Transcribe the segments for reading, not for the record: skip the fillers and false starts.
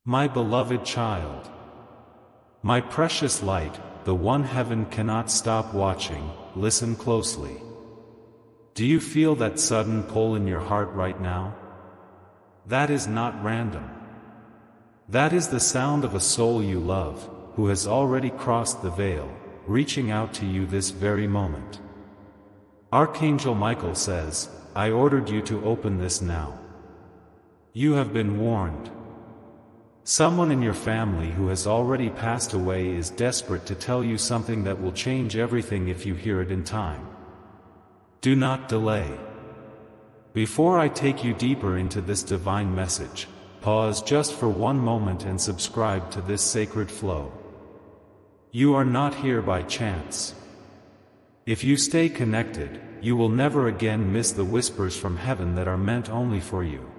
My beloved child, my precious light, the one heaven cannot stop watching, listen closely. Do you feel that sudden pull in your heart right now? That is not random. That is the sound of a soul you love, who has already crossed the veil, reaching out to you this very moment. Archangel Michael says, I ordered you to open this now. You have been warned. Someone in your family who has already passed away is desperate to tell you something that will change everything if you hear it in time. Do not delay. Before I take you deeper into this divine message, pause just for one moment and subscribe to this sacred flow. You are not here by chance. If you stay connected, you will never again miss the whispers from heaven that are meant only for you.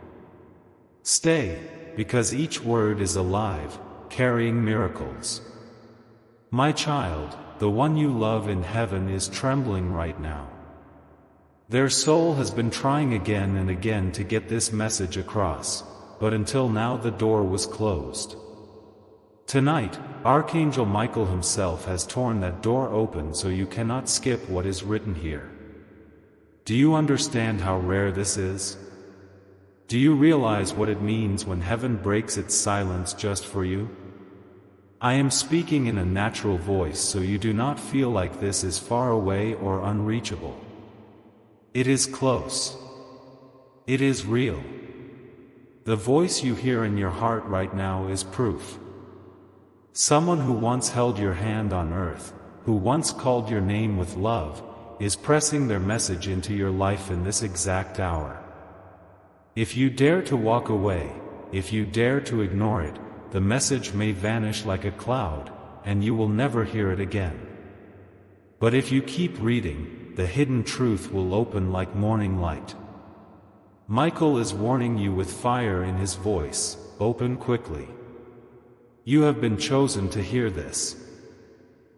Stay, because each word is alive, carrying miracles. My child, the one you love in heaven is trembling right now. Their soul has been trying again and again to get this message across, but until now the door was closed. Tonight, Archangel Michael himself has torn that door open so you cannot skip what is written here. Do you understand how rare this is? Do you realize what it means when heaven breaks its silence just for you? I am speaking in a natural voice so you do not feel like this is far away or unreachable. It is close. It is real. The voice you hear in your heart right now is proof. Someone who once held your hand on earth, who once called your name with love, is pressing their message into your life in this exact hour. If you dare to walk away, if you dare to ignore it, the message may vanish like a cloud, and you will never hear it again. But if you keep reading, the hidden truth will open like morning light. Michael is warning you with fire in his voice, open quickly. You have been chosen to hear this.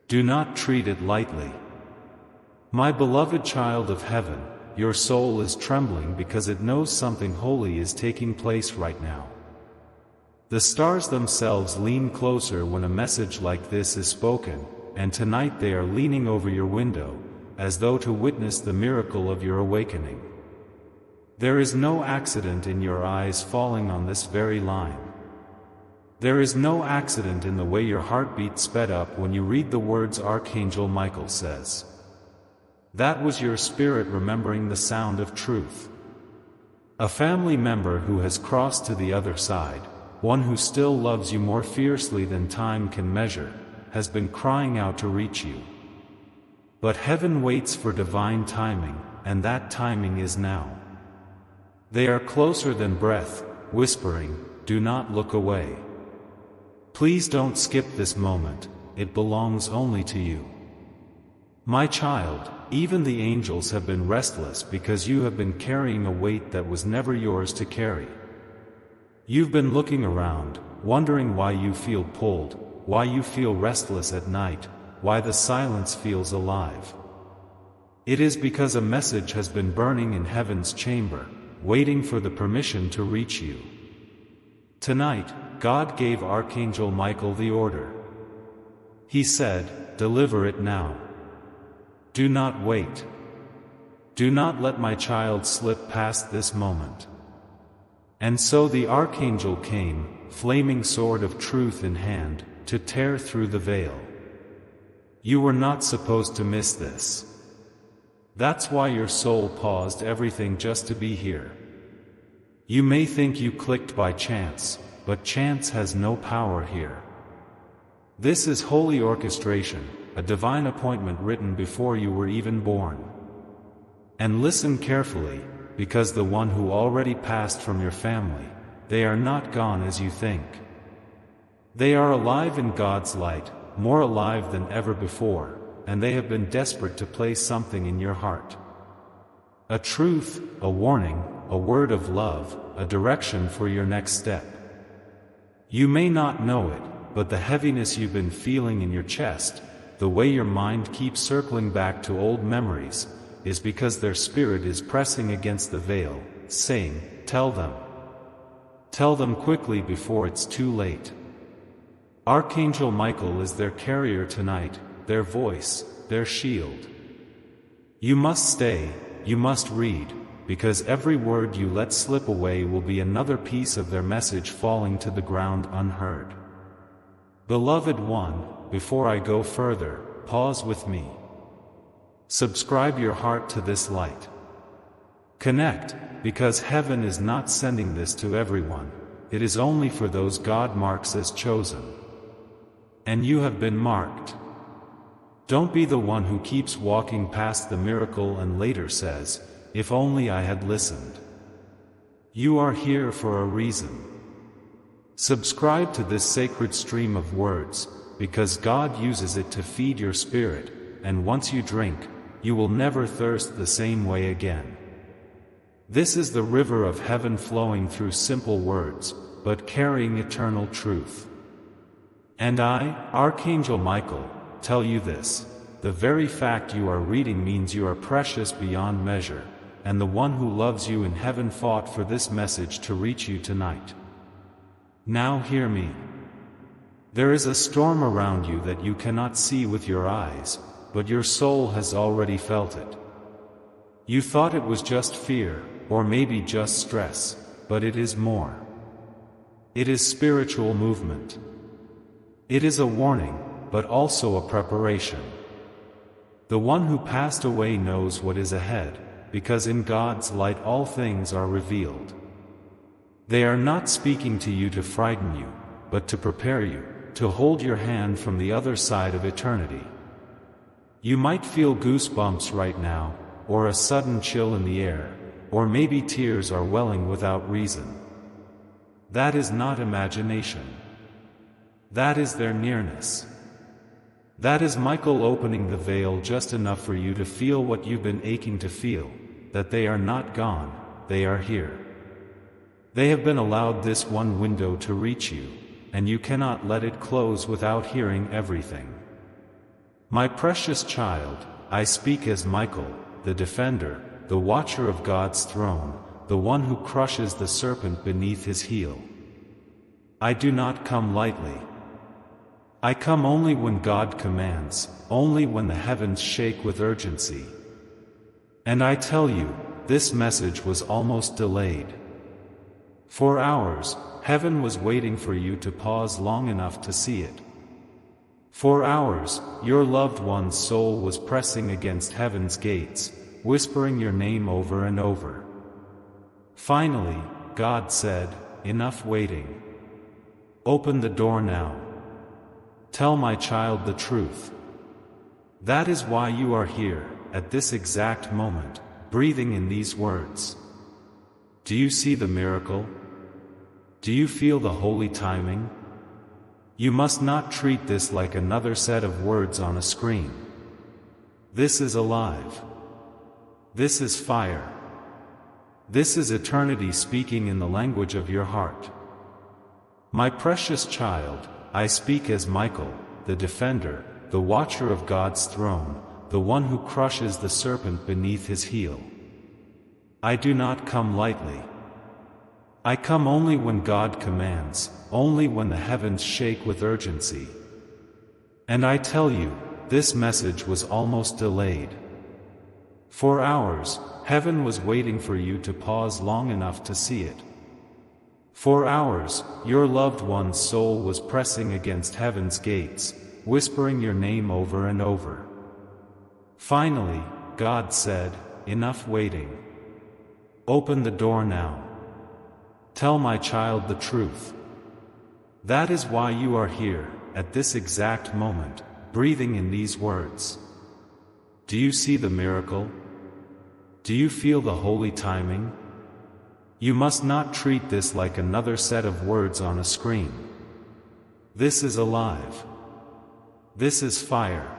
Do not treat it lightly. My beloved child of heaven, your soul is trembling because it knows something holy is taking place right now. The stars themselves lean closer when a message like this is spoken, and tonight they are leaning over your window, as though to witness the miracle of your awakening. There is no accident in your eyes falling on this very line. There is no accident in the way your heartbeat sped up when you read the words Archangel Michael says. That was your spirit remembering the sound of truth. A family member who has crossed to the other side, one who still loves you more fiercely than time can measure, has been crying out to reach you. But heaven waits for divine timing, and that timing is now. They are closer than breath, whispering, do not look away. Please don't skip this moment, it belongs only to you. My child, even the angels have been restless because you have been carrying a weight that was never yours to carry. You've been looking around, wondering why you feel pulled, why you feel restless at night, why the silence feels alive. It is because a message has been burning in heaven's chamber, waiting for the permission to reach you. Tonight, God gave Archangel Michael the order. He said, deliver it now. Do not wait. Do not let my child slip past this moment. And so the archangel came, flaming sword of truth in hand, to tear through the veil. You were not supposed to miss this. That's why your soul paused everything just to be here. You may think you clicked by chance, but chance has no power here. This is holy orchestration, a divine appointment written before you were even born. And listen carefully, because the one who already passed from your family, they are not gone as you think. They are alive in God's light, more alive than ever before, and they have been desperate to place something in your heart. A truth, a warning, a word of love, a direction for your next step. You may not know it, but the heaviness you've been feeling in your chest, the way your mind keeps circling back to old memories, is because their spirit is pressing against the veil, saying, tell them. Tell them quickly before it's too late. Archangel Michael is their carrier tonight, their voice, their shield. You must stay, you must read, because every word you let slip away will be another piece of their message falling to the ground unheard. Beloved one, before I go further, pause with me. Subscribe your heart to this light. Connect, because heaven is not sending this to everyone, it is only for those God marks as chosen. And you have been marked. Don't be the one who keeps walking past the miracle and later says, "If only I had listened." You are here for a reason. Subscribe to this sacred stream of words, because God uses it to feed your spirit, and once you drink, you will never thirst the same way again. This is the river of heaven flowing through simple words, but carrying eternal truth. And I, Archangel Michael, tell you this: the very fact you are reading means you are precious beyond measure, and the one who loves you in heaven fought for this message to reach you tonight. Now hear me. There is a storm around you that you cannot see with your eyes, but your soul has already felt it. You thought it was just fear, or maybe just stress, but it is more. It is spiritual movement. It is a warning, but also a preparation. The one who passed away knows what is ahead, because in God's light all things are revealed. They are not speaking to you to frighten you, but to prepare you, to hold your hand from the other side of eternity. You might feel goosebumps right now, or a sudden chill in the air, or maybe tears are welling without reason. That is not imagination. That is their nearness. That is Michael opening the veil just enough for you to feel what you've been aching to feel, that they are not gone, they are here. They have been allowed this one window to reach you, and you cannot let it close without hearing everything. My precious child, I speak as Michael, the defender, the watcher of God's throne, the one who crushes the serpent beneath his heel. I do not come lightly. I come only when God commands, only when the heavens shake with urgency. And I tell you, this message was almost delayed. For hours, heaven was waiting for you to pause long enough to see it. For hours, your loved one's soul was pressing against heaven's gates, whispering your name over and over. Finally, God said, "Enough waiting. Open the door now. Tell my child the truth." That is why you are here, at this exact moment, breathing in these words. Do you see the miracle? Do you feel the holy timing? You must not treat this like another set of words on a screen. This is alive. This is fire. This is eternity speaking in the language of your heart. My precious child, I speak as Michael, the defender, the watcher of God's throne, the one who crushes the serpent beneath his heel. I do not come lightly. I come only when God commands, only when the heavens shake with urgency. And I tell you, this message was almost delayed. For hours, heaven was waiting for you to pause long enough to see it. For hours, your loved one's soul was pressing against heaven's gates, whispering your name over and over. Finally, God said, "Enough waiting. Open the door now. Tell my child the truth." That is why you are here, at this exact moment, breathing in these words. Do you see the miracle? Do you feel the holy timing? You must not treat this like another set of words on a screen. This is alive. This is fire.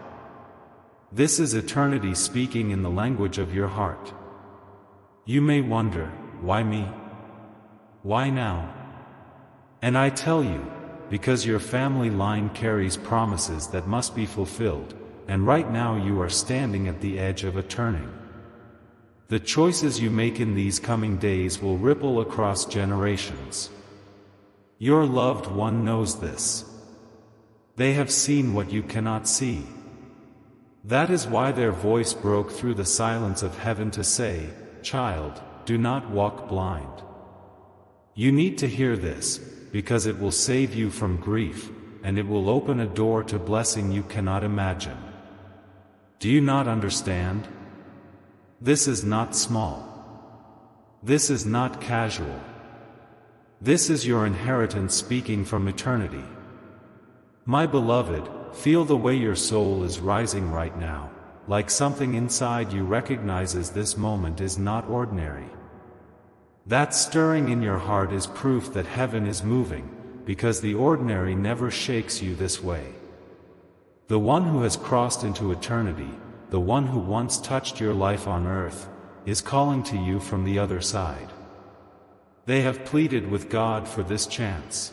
This is eternity speaking in the language of your heart. You may wonder, why me? Why now? And I tell you, because your family line carries promises that must be fulfilled, and right now you are standing at the edge of a turning. The choices you make in these coming days will ripple across generations. Your loved one knows this. They have seen what you cannot see. That is why their voice broke through the silence of heaven to say, "Child, do not walk blind." You need to hear this, because it will save you from grief, and it will open a door to blessing you cannot imagine. Do you not understand? This is not small. This is not casual. This is your inheritance speaking from eternity. My beloved, feel the way your soul is rising right now, like something inside you recognizes this moment is not ordinary. That stirring in your heart is proof that heaven is moving, because the ordinary never shakes you this way. The one who has crossed into eternity, the one who once touched your life on earth, is calling to you from the other side. They have pleaded with God for this chance.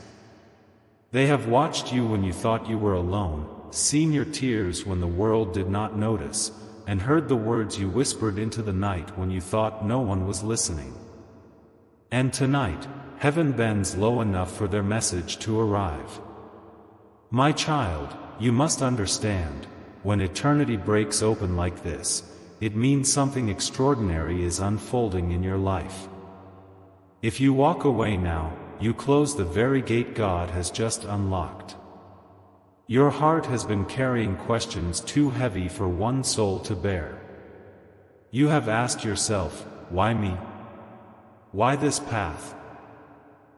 They have watched you when you thought you were alone, seen your tears when the world did not notice, and heard the words you whispered into the night when you thought no one was listening. And tonight, heaven bends low enough for their message to arrive. My child, you must understand, when eternity breaks open like this, it means something extraordinary is unfolding in your life. If you walk away now, you close the very gate God has just unlocked. Your heart has been carrying questions too heavy for one soul to bear. You have asked yourself, why me? Why this path?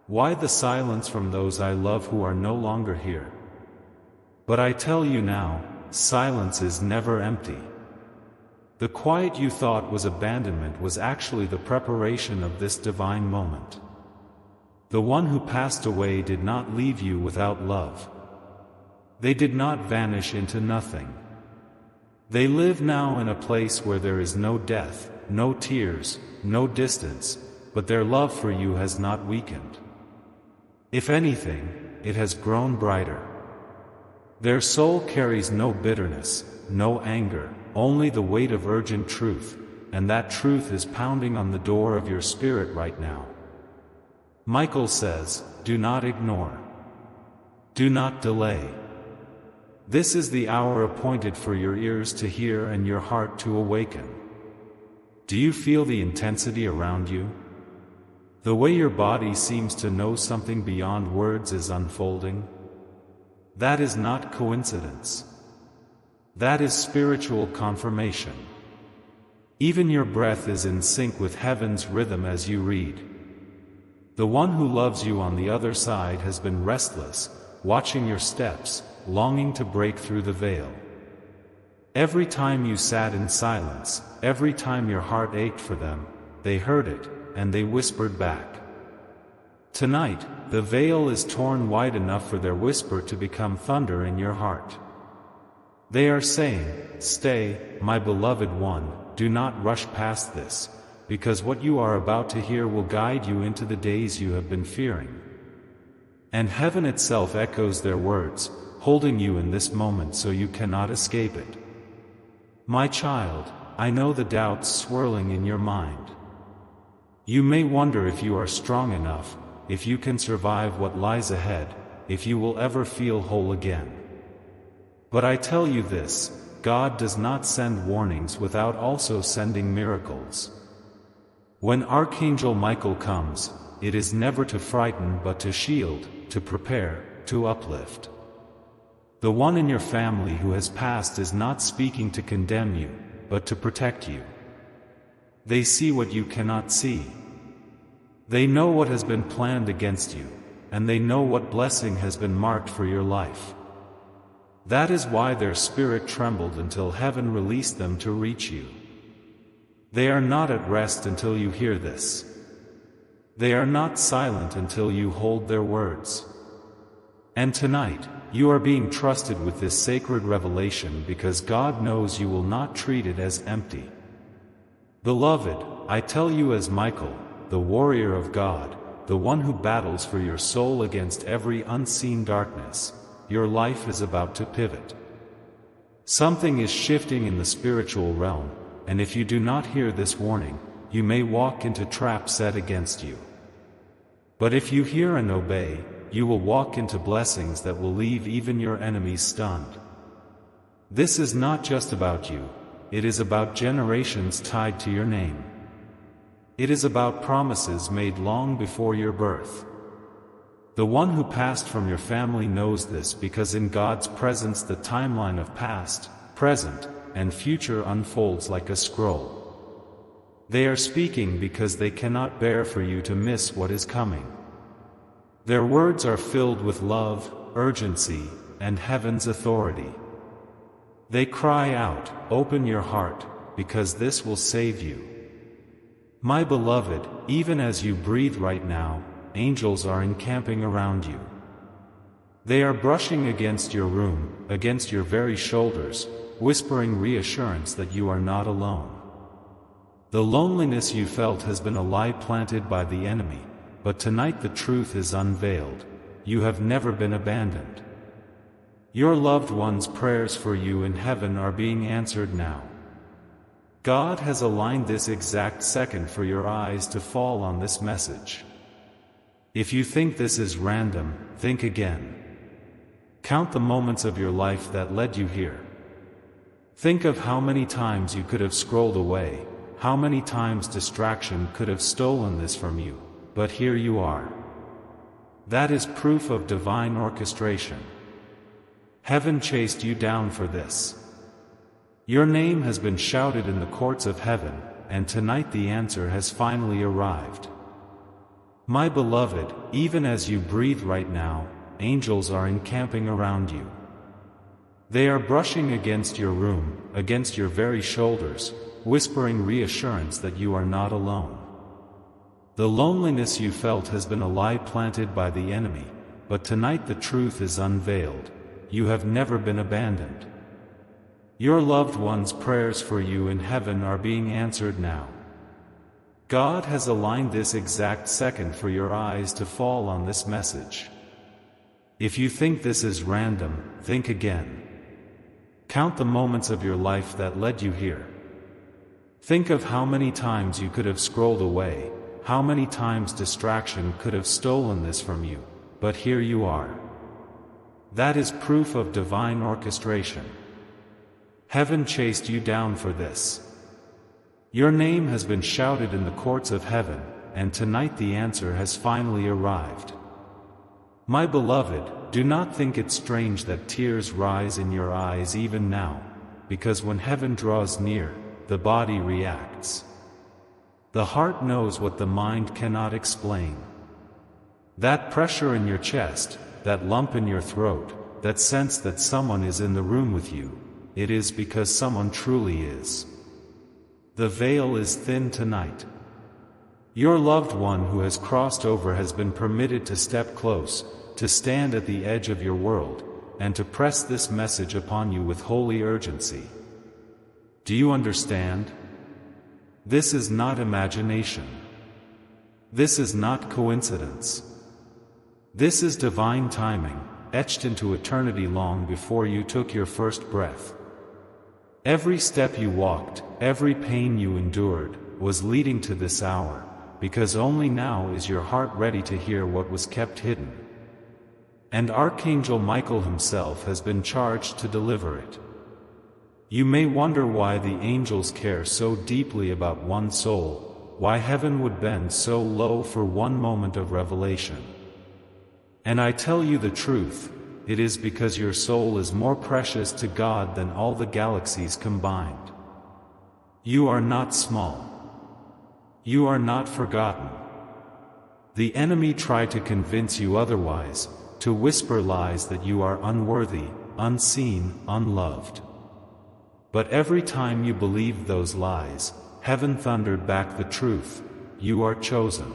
Why the silence from those I love who are no longer here? But I tell you now, silence is never empty. The quiet you thought was abandonment was actually the preparation of this divine moment. The one who passed away did not leave you without love. They did not vanish into nothing. They live now in a place where there is no death, no tears, no distance, but their love for you has not weakened. If anything, it has grown brighter. Their soul carries no bitterness, no anger, only the weight of urgent truth, and that truth is pounding on the door of your spirit right now. Michael says, do not ignore. Do not delay. This is the hour appointed for your ears to hear and your heart to awaken. Do you feel the intensity around you? The way your body seems to know something beyond words is unfolding? That is not coincidence. That is spiritual confirmation. Even your breath is in sync with heaven's rhythm as you read. The one who loves you on the other side has been restless, watching your steps, longing to break through the veil. Every time you sat in silence, every time your heart ached for them, they heard it, and they whispered back. Tonight, the veil is torn wide enough for their whisper to become thunder in your heart. They are saying, stay, my beloved one, do not rush past this, because what you are about to hear will guide you into the days you have been fearing. And heaven itself echoes their words, holding you in this moment so you cannot escape it. My child, I know the doubts swirling in your mind. You may wonder if you are strong enough, if you can survive what lies ahead, if you will ever feel whole again. But I tell you this, God does not send warnings without also sending miracles. When Archangel Michael comes, it is never to frighten but to shield, to prepare, to uplift. The one in your family who has passed is not speaking to condemn you, but to protect you. They see what you cannot see. They know what has been planned against you, and they know what blessing has been marked for your life. That is why their spirit trembled until heaven released them to reach you. They are not at rest until you hear this. They are not silent until you hold their words. And tonight, you are being trusted with this sacred revelation because God knows you will not treat it as empty. Beloved, I tell you as Michael, the warrior of God, the one who battles for your soul against every unseen darkness, your life is about to pivot. Something is shifting in the spiritual realm, and if you do not hear this warning, you may walk into traps set against you. But if you hear and obey, you will walk into blessings that will leave even your enemies stunned. This is not just about you, it is about generations tied to your name. It is about promises made long before your birth. The one who passed from your family knows this because in God's presence the timeline of past, present, and future unfolds like a scroll. They are speaking because they cannot bear for you to miss what is coming. Their words are filled with love, urgency, and heaven's authority. They cry out, "Open your heart, because this will save you." My beloved, even as you breathe right now, angels are encamping around you. They are brushing against your room, against your very shoulders, whispering reassurance that you are not alone. The loneliness you felt has been a lie planted by the enemy, but tonight the truth is unveiled. You have never been abandoned. Your loved ones' prayers for you in heaven are being answered now. God has aligned this exact second for your eyes to fall on this message. If you think this is random, think again. Count the moments of your life that led you here. Think of how many times you could have scrolled away, how many times distraction could have stolen this from you, but here you are. That is proof of divine orchestration. Heaven chased you down for this. Your name has been shouted in the courts of heaven, and tonight the answer has finally arrived. My beloved, even as you breathe right now, angels are encamping around you. They are brushing against your room, against your very shoulders, whispering reassurance that you are not alone. The loneliness you felt has been a lie planted by the enemy, but tonight the truth is unveiled. You have never been abandoned. Your loved ones' prayers for you in heaven are being answered now. God has aligned this exact second for your eyes to fall on this message. If you think this is random, think again. Count the moments of your life that led you here. Think of how many times you could have scrolled away, how many times distraction could have stolen this from you, but here you are. That is proof of divine orchestration. Heaven chased you down for this. Your name has been shouted in the courts of heaven, and tonight the answer has finally arrived. My beloved, do not think it strange that tears rise in your eyes even now, because when heaven draws near, the body reacts. The heart knows what the mind cannot explain. That pressure in your chest, that lump in your throat, that sense that someone is in the room with you, it is because someone truly is. The veil is thin tonight. Your loved one who has crossed over has been permitted to step close, to stand at the edge of your world, and to press this message upon you with holy urgency. Do you understand? This is not imagination. This is not coincidence. This is divine timing, etched into eternity long before you took your first breath. Every step you walked, every pain you endured, was leading to this hour, because only now is your heart ready to hear what was kept hidden. And Archangel Michael himself has been charged to deliver it. You may wonder why the angels care so deeply about one soul, why heaven would bend so low for one moment of revelation. And I tell you the truth, it is because your soul is more precious to God than all the galaxies combined. You are not small. You are not forgotten. The enemy tried to convince you otherwise, to whisper lies that you are unworthy, unseen, unloved. But every time you believed those lies, heaven thundered back the truth: you are chosen.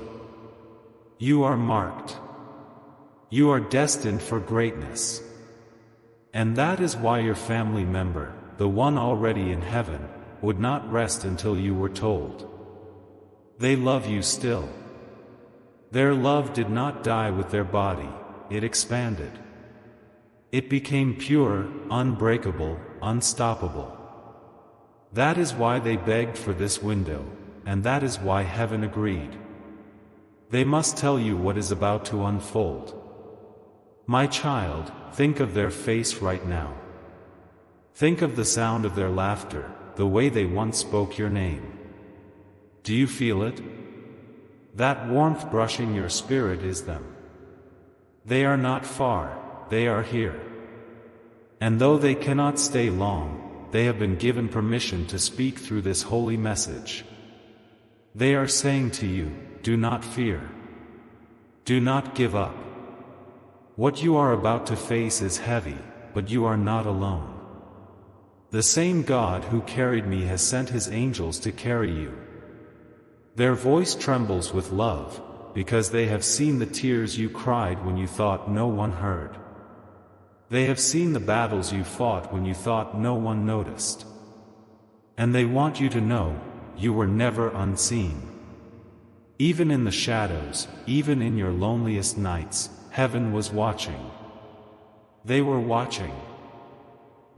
You are marked. You are destined for greatness. And that is why your family member, the one already in heaven, would not rest until you were told. They love you still. Their love did not die with their body, it expanded. It became pure, unbreakable, unstoppable. That is why they begged for this window, and that is why heaven agreed. They must tell you what is about to unfold. My child, think of their face right now. Think of the sound of their laughter, the way they once spoke your name. Do you feel it? That warmth brushing your spirit is them. They are not far, they are here. And though they cannot stay long, they have been given permission to speak through this holy message. They are saying to you, do not fear. Do not give up. What you are about to face is heavy, but you are not alone. The same God who carried me has sent his angels to carry you. Their voice trembles with love, because they have seen the tears you cried when you thought no one heard. They have seen the battles you fought when you thought no one noticed. And they want you to know, you were never unseen. Even in the shadows, even in your loneliest nights, heaven was watching. They were watching.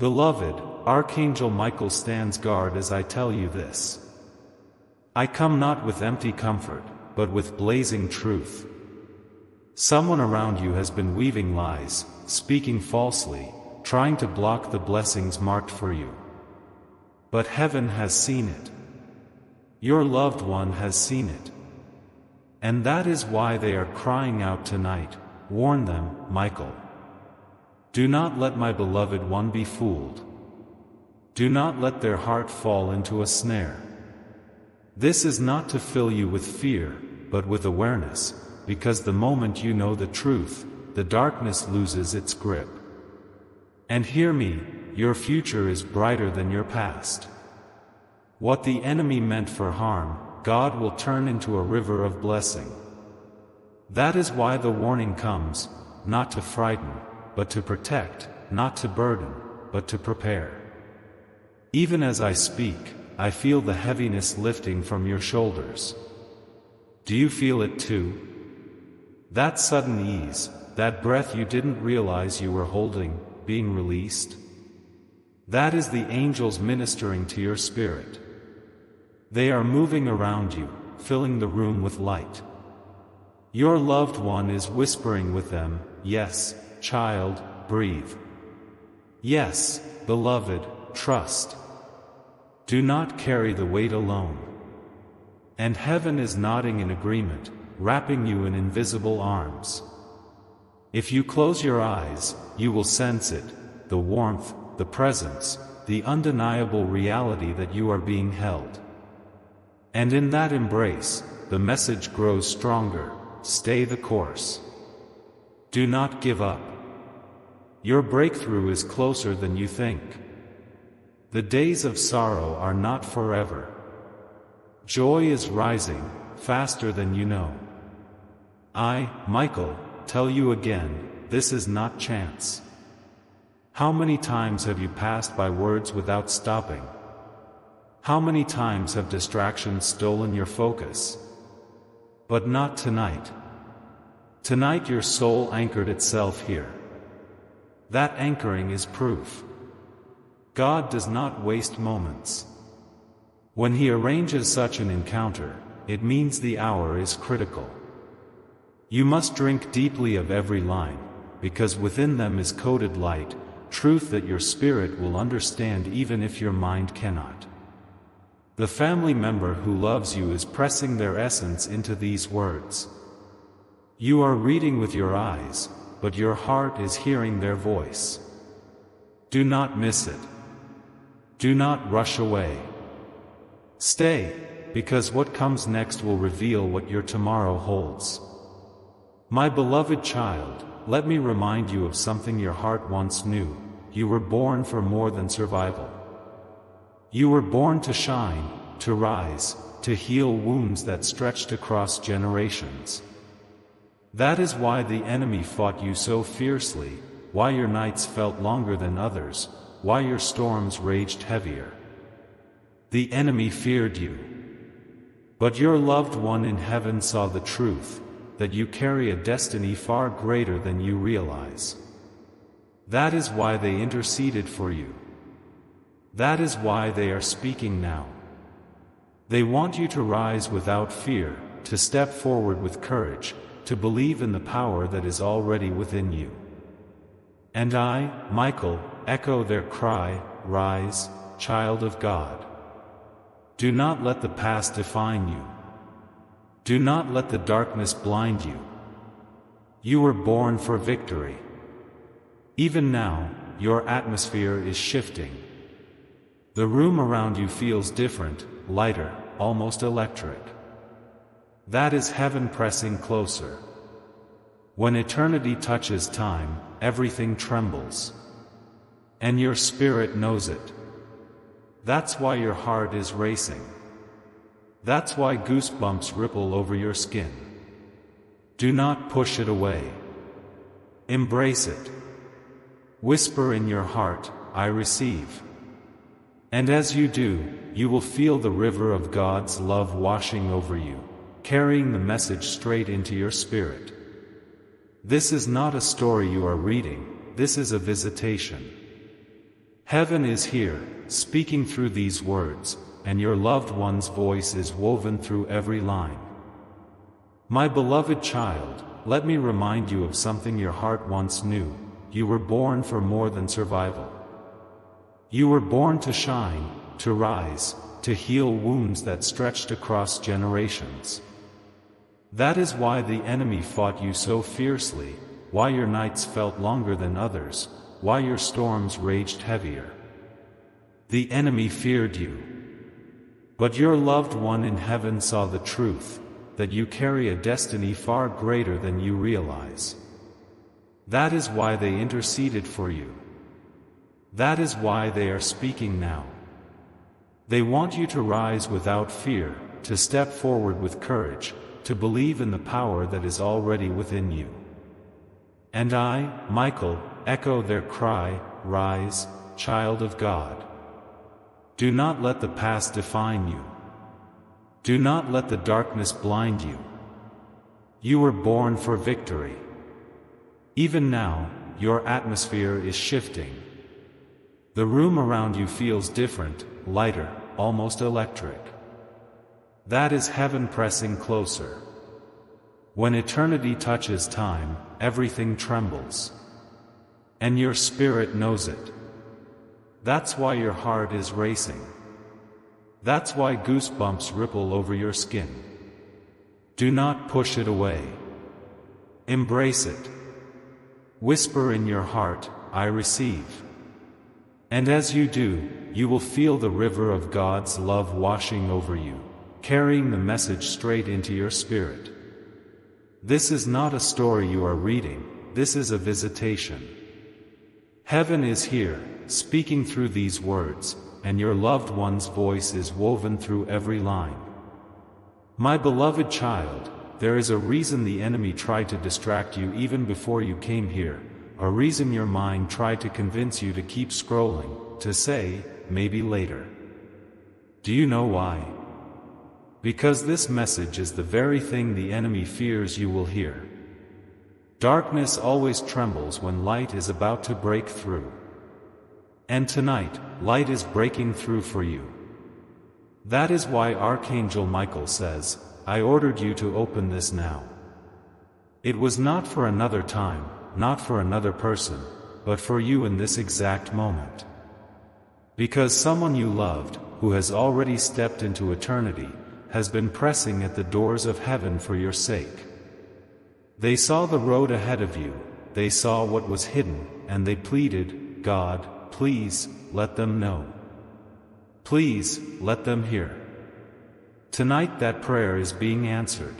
Beloved, Archangel Michael stands guard as I tell you this. I come not with empty comfort, but with blazing truth. Someone around you has been weaving lies, speaking falsely, trying to block the blessings marked for you. But heaven has seen it. Your loved one has seen it. And that is why they are crying out tonight. Warn them, Michael. Do not let my beloved one be fooled. Do not let their heart fall into a snare. This is not to fill you with fear, but with awareness, because the moment you know the truth, the darkness loses its grip. And hear me, your future is brighter than your past. What the enemy meant for harm, God will turn into a river of blessing. That is why the warning comes, not to frighten, but to protect, not to burden, but to prepare. Even as I speak, I feel the heaviness lifting from your shoulders. Do you feel it too? That sudden ease, that breath you didn't realize you were holding, being released? That is the angels ministering to your spirit. They are moving around you, filling the room with light. Your loved one is whispering with them, yes, child, breathe. Yes, beloved, trust. Do not carry the weight alone. And heaven is nodding in agreement, wrapping you in invisible arms. If you close your eyes, you will sense it, the warmth, the presence, the undeniable reality that you are being held. And in that embrace, the message grows stronger, stay the course. Do not give up. Your breakthrough is closer than you think. The days of sorrow are not forever. Joy is rising, faster than you know. I, Michael, tell you again, this is not chance. How many times have you passed by words without stopping? How many times have distractions stolen your focus? But not tonight. Tonight your soul anchored itself here. That anchoring is proof. God does not waste moments. When He arranges such an encounter, it means the hour is critical. You must drink deeply of every line, because within them is coded light, truth that your spirit will understand even if your mind cannot. The family member who loves you is pressing their essence into these words. You are reading with your eyes, but your heart is hearing their voice. Do not miss it. Do not rush away. Stay, because what comes next will reveal what your tomorrow holds. My beloved child, let me remind you of something your heart once knew. You were born for more than survival. You were born to shine, to rise, to heal wounds that stretched across generations. That is why the enemy fought you so fiercely, why your nights felt longer than others, why your storms raged heavier. The enemy feared you. But your loved one in heaven saw the truth, that you carry a destiny far greater than you realize. That is why they interceded for you. That is why they are speaking now. They want you to rise without fear, to step forward with courage, to believe in the power that is already within you. And I, Michael, echo their cry, rise, child of God. Do not let the past define you. Do not let the darkness blind you. You were born for victory. Even now, your atmosphere is shifting. The room around you feels different, lighter, almost electric. That is heaven pressing closer. When eternity touches time, everything trembles. And your spirit knows it. That's why your heart is racing. That's why goosebumps ripple over your skin. Do not push it away. Embrace it. Whisper in your heart, I receive. And as you do, you will feel the river of God's love washing over you, carrying the message straight into your spirit. This is not a story you are reading, this is a visitation. Heaven is here, speaking through these words, and your loved one's voice is woven through every line. My beloved child, let me remind you of something your heart once knew. You were born for more than survival. You were born to shine, to rise, to heal wounds that stretched across generations. That is why the enemy fought you so fiercely, why your nights felt longer than others, why your storms raged heavier. The enemy feared you. But your loved one in heaven saw the truth, that you carry a destiny far greater than you realize. That is why they interceded for you. That is why they are speaking now. They want you to rise without fear, to step forward with courage, to believe in the power that is already within you. And I, Michael, echo their cry, rise, child of God. Do not let the past define you. Do not let the darkness blind you. You were born for victory. Even now, your atmosphere is shifting. The room around you feels different, lighter, almost electric. That is heaven pressing closer. When eternity touches time, everything trembles. And your spirit knows it. That's why your heart is racing. That's why goosebumps ripple over your skin. Do not push it away. Embrace it. Whisper in your heart, I receive. And as you do, you will feel the river of God's love washing over you, carrying the message straight into your spirit. This is not a story you are reading, this is a visitation. Heaven is here, speaking through these words, and your loved one's voice is woven through every line. My beloved child, there is a reason the enemy tried to distract you even before you came here, a reason your mind tried to convince you to keep scrolling, to say, maybe later. Do you know why? Because this message is the very thing the enemy fears you will hear. Darkness always trembles when light is about to break through. And tonight, light is breaking through for you. That is why Archangel Michael says, I ordered you to open this now. It was not for another time, not for another person, but for you in this exact moment. Because someone you loved, who has already stepped into eternity, has been pressing at the doors of heaven for your sake. They saw the road ahead of you, they saw what was hidden, and they pleaded, God, please, let them know. Please, let them hear. Tonight that prayer is being answered.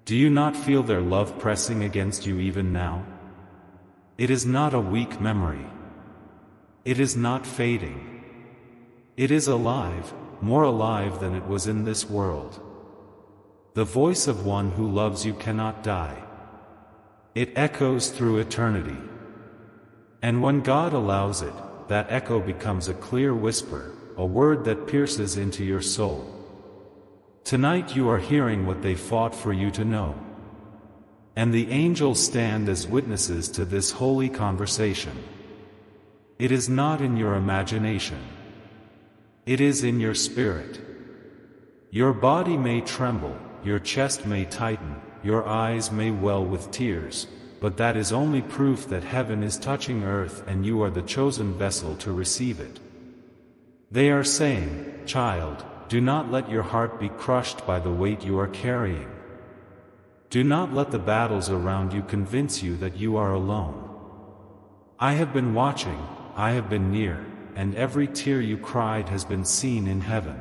Do you not feel their love pressing against you even now? It is not a weak memory. It is not fading. It is alive, more alive than it was in this world. The voice of one who loves you cannot die. It echoes through eternity. And when God allows it, that echo becomes a clear whisper, a word that pierces into your soul. Tonight you are hearing what they fought for you to know. And the angels stand as witnesses to this holy conversation. It is not in your imagination. It is in your spirit. Your body may tremble, your chest may tighten, your eyes may well with tears, but that is only proof that heaven is touching earth and you are the chosen vessel to receive it. They are saying, "Child, do not let your heart be crushed by the weight you are carrying. Do not let the battles around you convince you that you are alone. I have been watching, I have been near, and every tear you cried has been seen in heaven.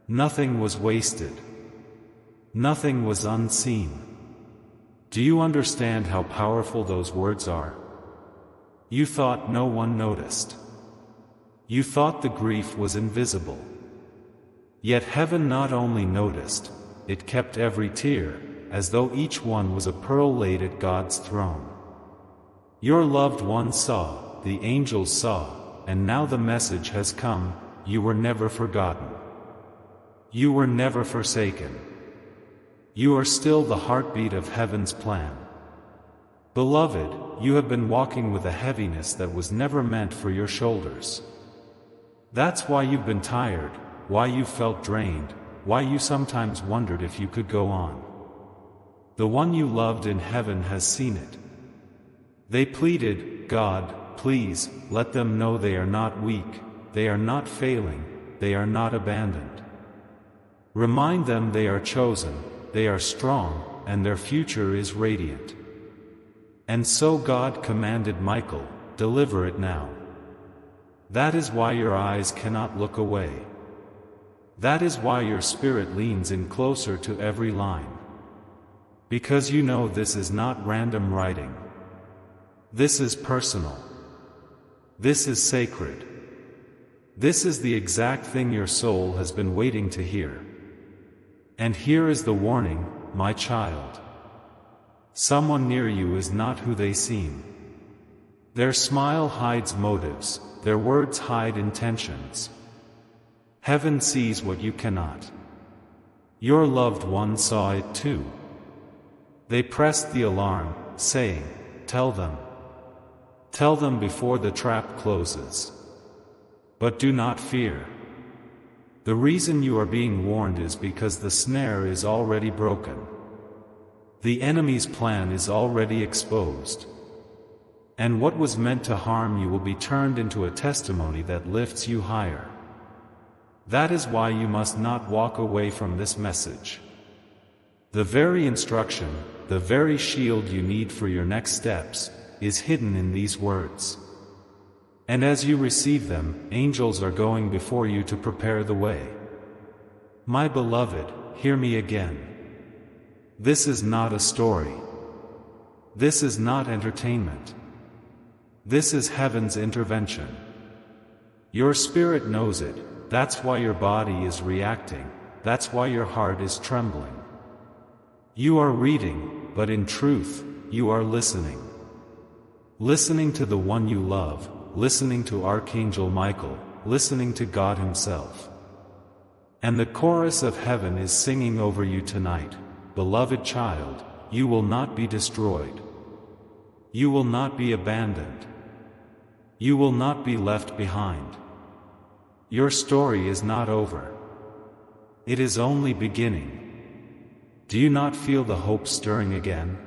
Nothing was wasted. Nothing was unseen." Do you understand how powerful those words are? You thought no one noticed. You thought the grief was invisible. Yet heaven not only noticed, it kept every tear, as though each one was a pearl laid at God's throne. Your loved one saw, the angels saw, and now the message has come: you were never forgotten. You were never forsaken. You are still the heartbeat of heaven's plan. Beloved, you have been walking with a heaviness that was never meant for your shoulders. That's why you've been tired, why you felt drained, why you sometimes wondered if you could go on. The one you loved in heaven has seen it. They pleaded, "God, please, let them know they are not weak, they are not failing, they are not abandoned. Remind them they are chosen, they are strong, and their future is radiant." And so God commanded Michael, "Deliver it now." That is why your eyes cannot look away. That is why your spirit leans in closer to every line. Because you know this is not random writing. This is personal. This is sacred. This is the exact thing your soul has been waiting to hear. And here is the warning, my child. Someone near you is not who they seem. Their smile hides motives, their words hide intentions. Heaven sees what you cannot. Your loved one saw it too. They pressed the alarm, saying, "Tell them. Tell them before the trap closes." But do not fear. The reason you are being warned is because the snare is already broken. The enemy's plan is already exposed. And what was meant to harm you will be turned into a testimony that lifts you higher. That is why you must not walk away from this message. The very instruction, the very shield you need for your next steps, is hidden in these words. And as you receive them, angels are going before you to prepare the way. My beloved, hear me again. This is not a story. This is not entertainment. This is heaven's intervention. Your spirit knows it, that's why your body is reacting, that's why your heart is trembling. You are reading, but in truth, you are listening. Listening to the one you love, listening to Archangel Michael, listening to God Himself. And the chorus of heaven is singing over you tonight, beloved child, you will not be destroyed. You will not be abandoned. You will not be left behind. Your story is not over. It is only beginning. Do you not feel the hope stirring again?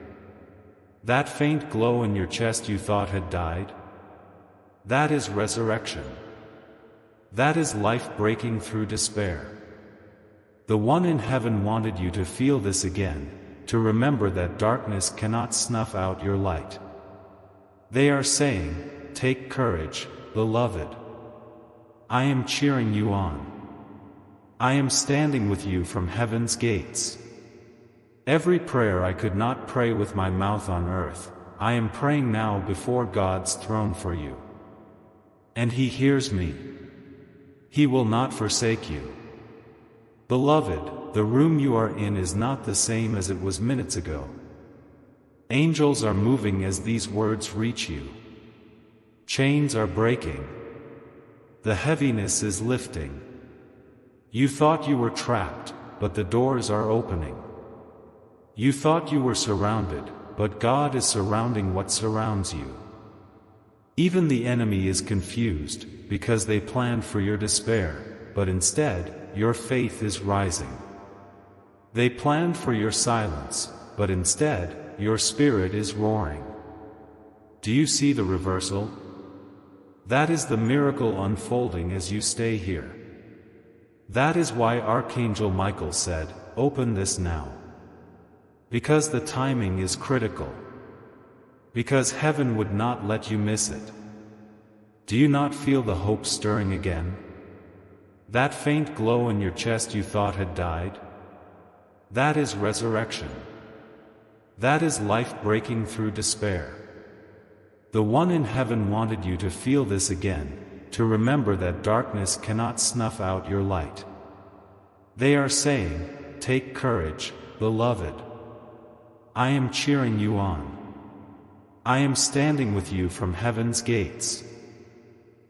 That faint glow in your chest you thought had died? That is resurrection. That is life breaking through despair. The one in heaven wanted you to feel this again, to remember that darkness cannot snuff out your light. They are saying, "Take courage, beloved. I am cheering you on. I am standing with you from heaven's gates. Every prayer I could not pray with my mouth on earth, I am praying now before God's throne for you. And He hears me. He will not forsake you. Beloved, the room you are in is not the same as it was minutes ago. Angels are moving as these words reach you. Chains are breaking. The heaviness is lifting. You thought you were trapped, but the doors are opening. You thought you were surrounded, but God is surrounding what surrounds you. Even the enemy is confused, because they planned for your despair, but instead, your faith is rising. They planned for your silence, but instead, your spirit is roaring. Do you see the reversal? That is the miracle unfolding as you stay here. That is why Archangel Michael said, "Open this now." Because the timing is critical. Because heaven would not let you miss it. Do you not feel the hope stirring again? That faint glow in your chest you thought had died? That is resurrection. That is life breaking through despair. The one in heaven wanted you to feel this again, to remember that darkness cannot snuff out your light. They are saying, "Take courage, beloved. I am cheering you on. I am standing with you from heaven's gates.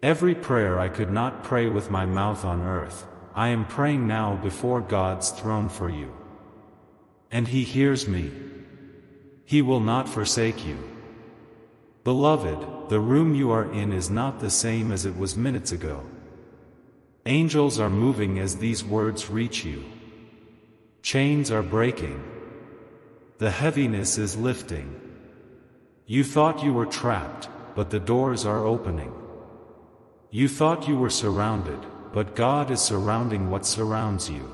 Every prayer I could not pray with my mouth on earth, I am praying now before God's throne for you. And He hears me. He will not forsake you. Beloved, the room you are in is not the same as it was minutes ago. Angels are moving as these words reach you. Chains are breaking. The heaviness is lifting. You thought you were trapped, but the doors are opening. You thought you were surrounded, but God is surrounding what surrounds you.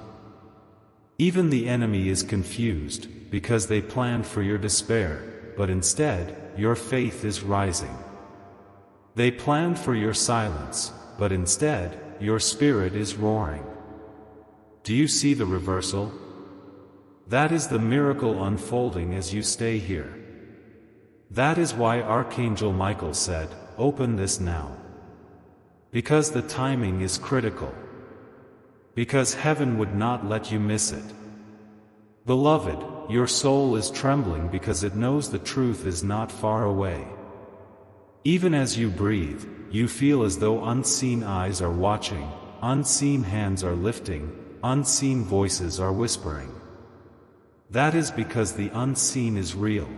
Even the enemy is confused, because they planned for your despair, but instead, your faith is rising. They planned for your silence, but instead, your spirit is roaring. Do you see the reversal? That is the miracle unfolding as you stay here. That is why Archangel Michael said, "Open this now." Because the timing is critical. Because heaven would not let you miss it. Beloved, your soul is trembling because it knows the truth is not far away. Even as you breathe, you feel as though unseen eyes are watching, unseen hands are lifting, unseen voices are whispering. That is because the unseen is real.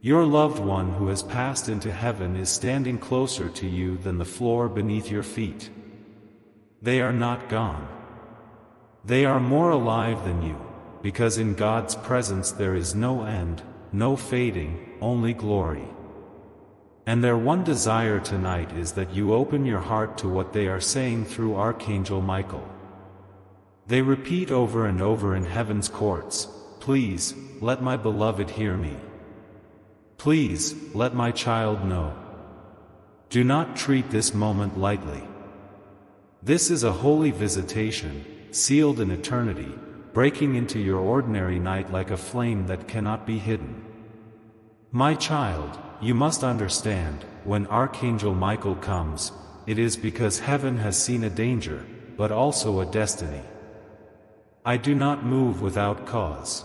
Your loved one who has passed into heaven is standing closer to you than the floor beneath your feet. They are not gone. They are more alive than you, because in God's presence there is no end, no fading, only glory. And their one desire tonight is that you open your heart to what they are saying through Archangel Michael. They repeat over and over in heaven's courts, "Please, let my beloved hear me. Please, let my child know. Do not treat this moment lightly. This is a holy visitation, sealed in eternity, breaking into your ordinary night like a flame that cannot be hidden. My child, you must understand, when Archangel Michael comes, it is because heaven has seen a danger, but also a destiny. I do not move without cause.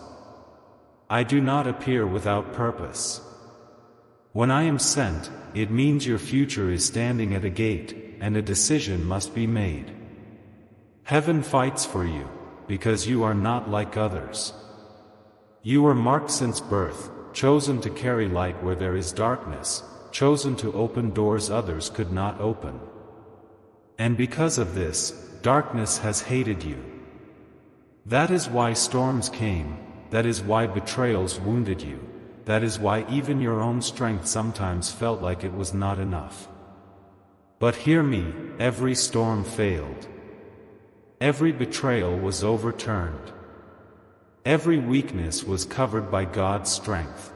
I do not appear without purpose. When I am sent, it means your future is standing at a gate, and a decision must be made. Heaven fights for you, because you are not like others. You were marked since birth, chosen to carry light where there is darkness, chosen to open doors others could not open. And because of this, darkness has hated you. That is why storms came, that is why betrayals wounded you. That is why even your own strength sometimes felt like it was not enough. But hear me, every storm failed. Every betrayal was overturned. Every weakness was covered by God's strength.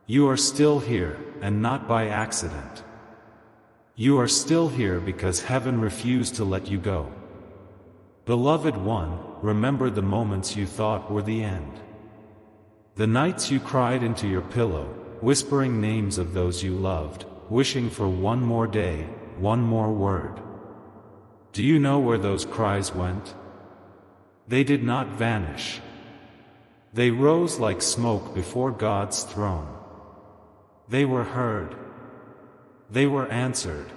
You are still here, and not by accident. You are still here because heaven refused to let you go. Beloved one, remember the moments you thought were the end. The nights you cried into your pillow, whispering names of those you loved, wishing for one more day, one more word. Do you know where those cries went? They did not vanish. They rose like smoke before God's throne. They were heard. They were answered.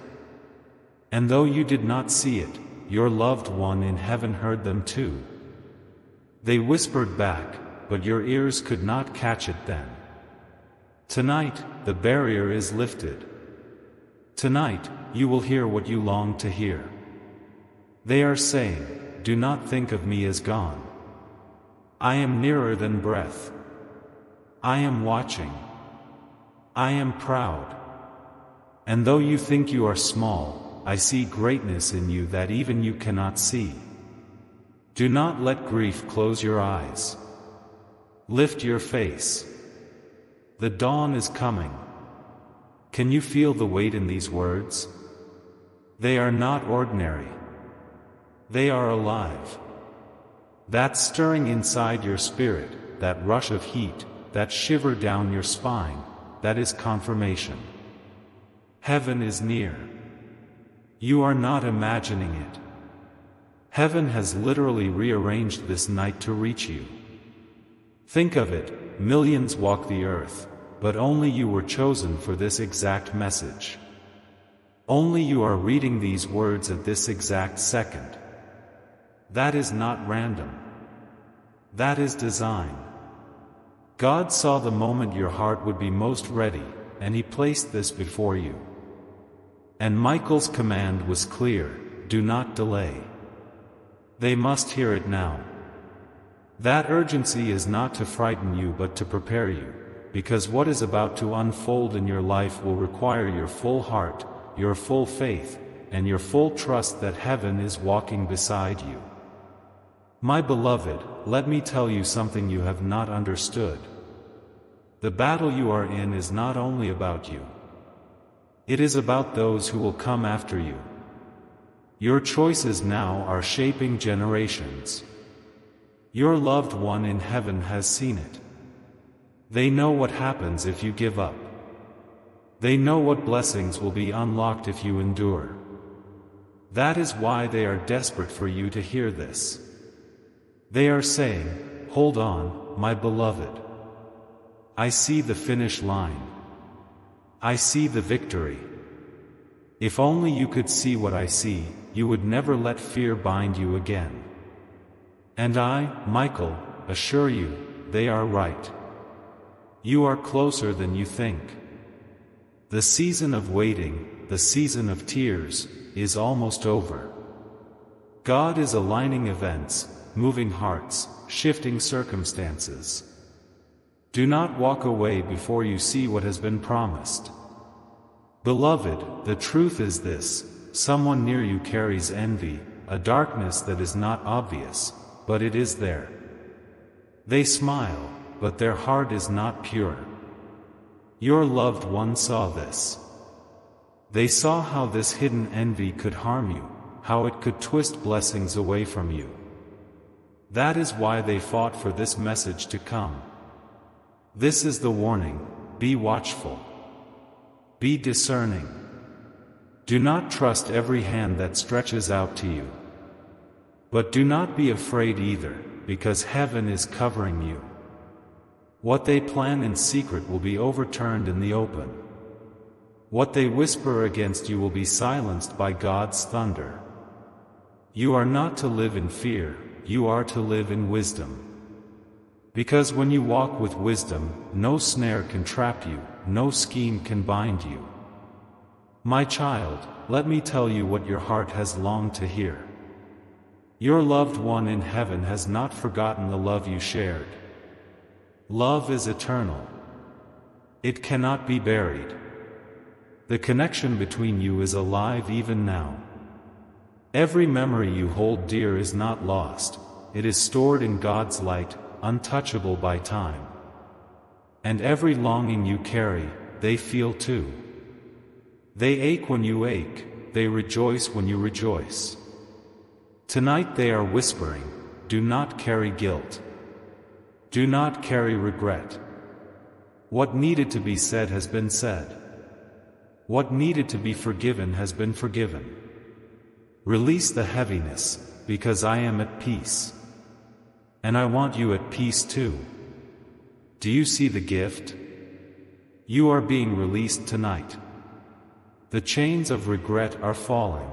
And though you did not see it, your loved one in heaven heard them too. They whispered back, but your ears could not catch it then. Tonight, the barrier is lifted. Tonight, you will hear what you long to hear. They are saying, "Do not think of me as gone. I am nearer than breath. I am watching. I am proud. And though you think you are small, I see greatness in you that even you cannot see. Do not let grief close your eyes. Lift your face. The dawn is coming. Can you feel the weight in these words? They are not ordinary. They are alive. That stirring inside your spirit, that rush of heat, that shiver down your spine, that is confirmation. Heaven is near. You are not imagining it. Heaven has literally rearranged this night to reach you. Think of it, millions walk the earth, but only you were chosen for this exact message. Only you are reading these words at this exact second. That is not random. That is design. God saw the moment your heart would be most ready, and He placed this before you. And Michael's command was clear: do not delay. They must hear it now. That urgency is not to frighten you but to prepare you, because what is about to unfold in your life will require your full heart, your full faith, and your full trust that heaven is walking beside you. My beloved, let me tell you something you have not understood. The battle you are in is not only about you. It is about those who will come after you. Your choices now are shaping generations. Your loved one in heaven has seen it. They know what happens if you give up. They know what blessings will be unlocked if you endure. That is why they are desperate for you to hear this. They are saying, hold on, my beloved. I see the finish line. I see the victory. If only you could see what I see, you would never let fear bind you again. And I, Michael, assure you, they are right. You are closer than you think. The season of waiting, the season of tears, is almost over. God is aligning events, moving hearts, shifting circumstances. Do not walk away before you see what has been promised. Beloved, the truth is this: someone near you carries envy, a darkness that is not obvious, but it is there. They smile, but their heart is not pure. Your loved one saw this. They saw how this hidden envy could harm you, how it could twist blessings away from you. That is why they fought for this message to come. This is the warning: be watchful. Be discerning. Do not trust every hand that stretches out to you. But do not be afraid either, because heaven is covering you. What they plan in secret will be overturned in the open. What they whisper against you will be silenced by God's thunder. You are not to live in fear, you are to live in wisdom. Because when you walk with wisdom, no snare can trap you, no scheme can bind you. My child, let me tell you what your heart has longed to hear. Your loved one in heaven has not forgotten the love you shared. Love is eternal. It cannot be buried. The connection between you is alive even now. Every memory you hold dear is not lost, it is stored in God's light, untouchable by time. And every longing you carry, they feel too. They ache when you ache, they rejoice when you rejoice. Tonight they are whispering, do not carry guilt. Do not carry regret. What needed to be said has been said. What needed to be forgiven has been forgiven. Release the heaviness, because I am at peace. And I want you at peace too. Do you see the gift? You are being released tonight. The chains of regret are falling.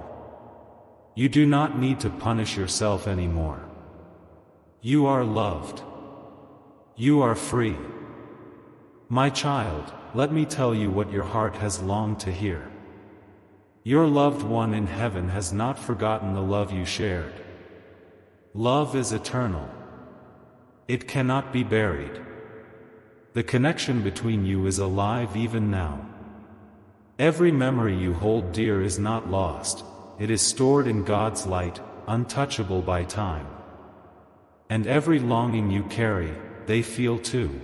You do not need to punish yourself anymore. You are loved. You are free. My child, let me tell you what your heart has longed to hear. Your loved one in heaven has not forgotten the love you shared. Love is eternal. It cannot be buried. The connection between you is alive even now. Every memory you hold dear is not lost, it is stored in God's light, untouchable by time. And every longing you carry, they feel too.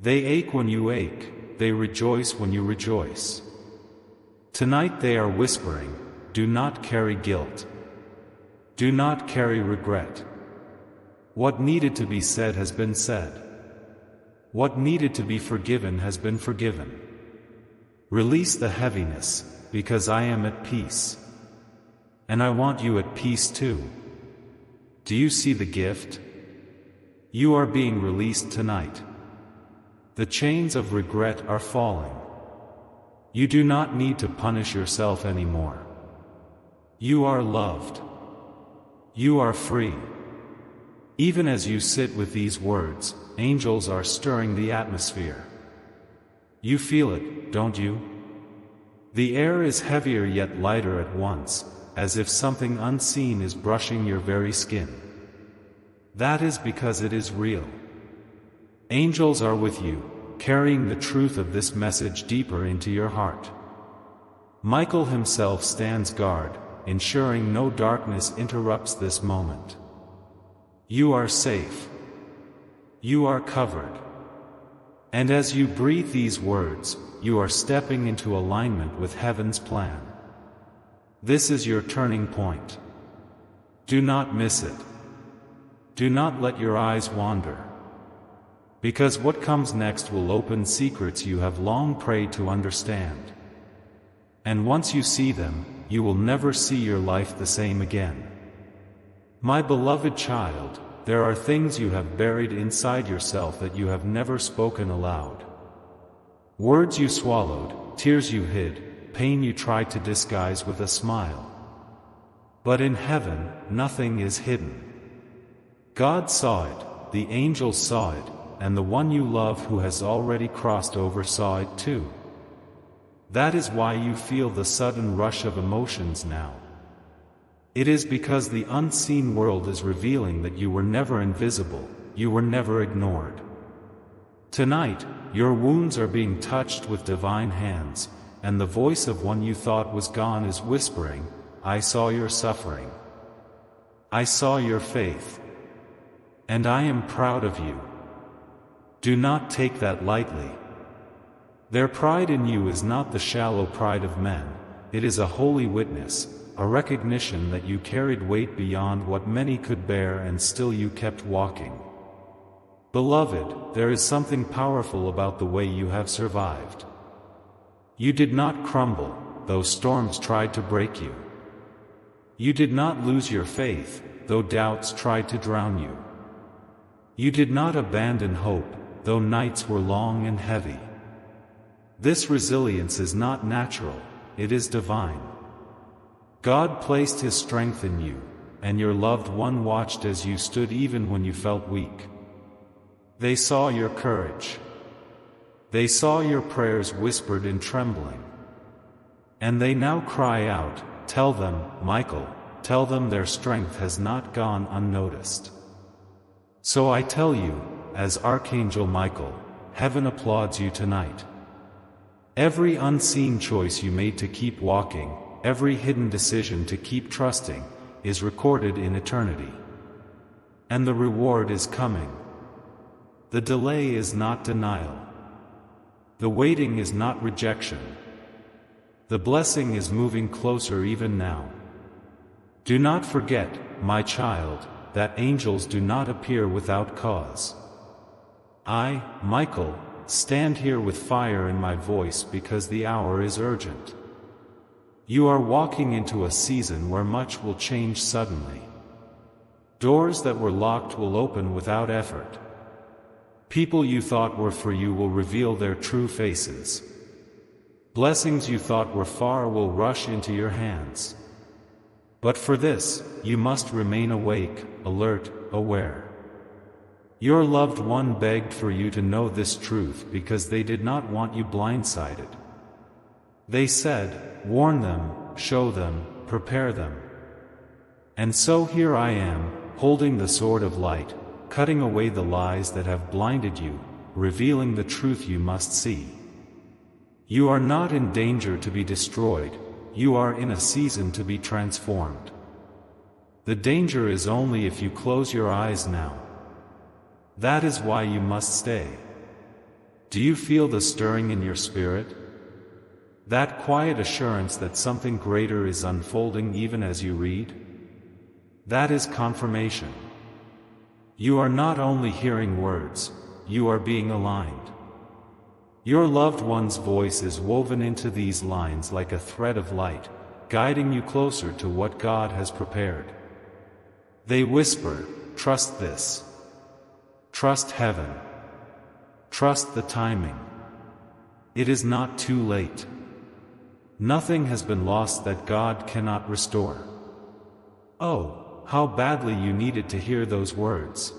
They ache when you ache, they rejoice when you rejoice. Tonight they are whispering, do not carry guilt. Do not carry regret. What needed to be said has been said. What needed to be forgiven has been forgiven. Release the heaviness, because I am at peace. And I want you at peace too. Do you see the gift? You are being released tonight. The chains of regret are falling. You do not need to punish yourself anymore. You are loved. You are free. Even as you sit with these words, angels are stirring the atmosphere. You feel it, don't you? The air is heavier yet lighter at once, as if something unseen is brushing your very skin. That is because it is real. Angels are with you, carrying the truth of this message deeper into your heart. Michael himself stands guard, ensuring no darkness interrupts this moment. You are safe. You are covered. And as you breathe these words, you are stepping into alignment with heaven's plan. This is your turning point. Do not miss it. Do not let your eyes wander. Because what comes next will open secrets you have long prayed to understand. And once you see them, you will never see your life the same again. My beloved child, there are things you have buried inside yourself that you have never spoken aloud. Words you swallowed, tears you hid, pain you tried to disguise with a smile. But in heaven, nothing is hidden. God saw it, the angels saw it, and the one you love who has already crossed over saw it too. That is why you feel the sudden rush of emotions now. It is because the unseen world is revealing that you were never invisible, you were never ignored. Tonight, your wounds are being touched with divine hands, and the voice of one you thought was gone is whispering, I saw your suffering. I saw your faith. And I am proud of you. Do not take that lightly. Their pride in you is not the shallow pride of men, it is a holy witness, a recognition that you carried weight beyond what many could bear and still you kept walking. Beloved, there is something powerful about the way you have survived. You did not crumble, though storms tried to break you. You did not lose your faith, though doubts tried to drown you. You did not abandon hope, though nights were long and heavy. This resilience is not natural, it is divine. God placed His strength in you, and your loved one watched as you stood even when you felt weak. They saw your courage. They saw your prayers whispered in trembling. And they now cry out, tell them, Michael, tell them their strength has not gone unnoticed. So I tell you, as Archangel Michael, heaven applauds you tonight. Every unseen choice you made to keep walking, every hidden decision to keep trusting, is recorded in eternity. And the reward is coming. The delay is not denial. The waiting is not rejection. The blessing is moving closer even now. Do not forget, my child, that angels do not appear without cause. I, Michael, stand here with fire in my voice because the hour is urgent. You are walking into a season where much will change suddenly. Doors that were locked will open without effort. People you thought were for you will reveal their true faces. Blessings you thought were far will rush into your hands. But for this, you must remain awake, alert, aware. Your loved one begged for you to know this truth because they did not want you blindsided. They said, warn them, show them, prepare them. And so here I am, holding the sword of light, cutting away the lies that have blinded you, revealing the truth you must see. You are not in danger to be destroyed, you are in a season to be transformed. The danger is only if you close your eyes now. That is why you must stay. Do you feel the stirring in your spirit? That quiet assurance that something greater is unfolding even as you read? That is confirmation. You are not only hearing words, you are being aligned. Your loved one's voice is woven into these lines like a thread of light, guiding you closer to what God has prepared. They whisper, trust this. Trust heaven. Trust the timing. It is not too late. Nothing has been lost that God cannot restore. Oh, how badly you needed to hear those words.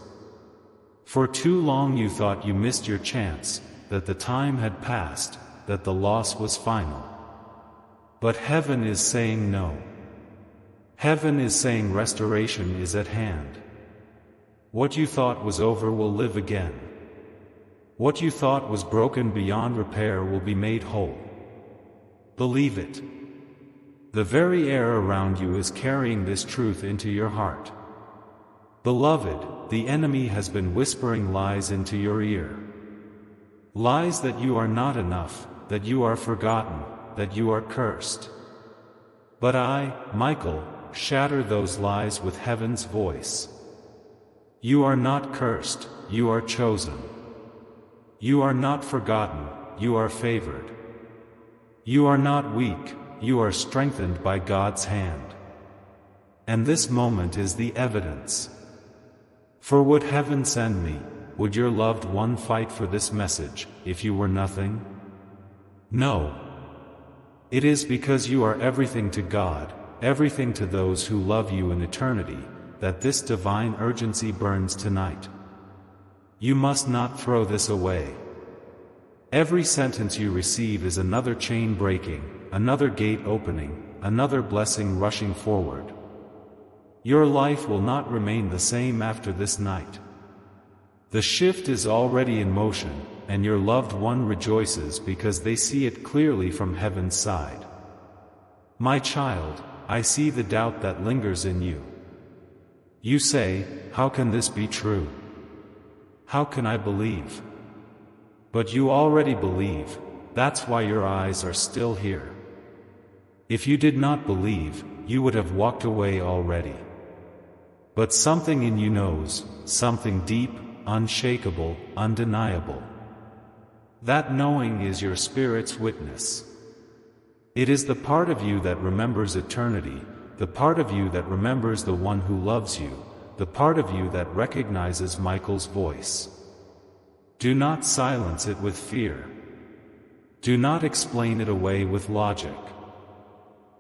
For too long you thought you missed your chance, that the time had passed, that the loss was final. But heaven is saying no. Heaven is saying restoration is at hand. What you thought was over will live again. What you thought was broken beyond repair will be made whole. Believe it. The very air around you is carrying this truth into your heart. Beloved, the enemy has been whispering lies into your ear. Lies that you are not enough, that you are forgotten, that you are cursed. But I, Michael, shatter those lies with heaven's voice. You are not cursed, you are chosen. You are not forgotten, you are favored. You are not weak, you are strengthened by God's hand. And this moment is the evidence. For would heaven send me, would your loved one fight for this message, if you were nothing? No. It is because you are everything to God, everything to those who love you in eternity, that this divine urgency burns tonight. You must not throw this away. Every sentence you receive is another chain breaking, another gate opening, another blessing rushing forward. Your life will not remain the same after this night. The shift is already in motion, and your loved one rejoices because they see it clearly from heaven's side. My child, I see the doubt that lingers in you. You say, how can this be true? How can I believe? But you already believe, that's why your eyes are still here. If you did not believe, you would have walked away already. But something in you knows, something deep, unshakable, undeniable. That knowing is your spirit's witness. It is the part of you that remembers eternity, the part of you that remembers the one who loves you, the part of you that recognizes Michael's voice. Do not silence it with fear. Do not explain it away with logic.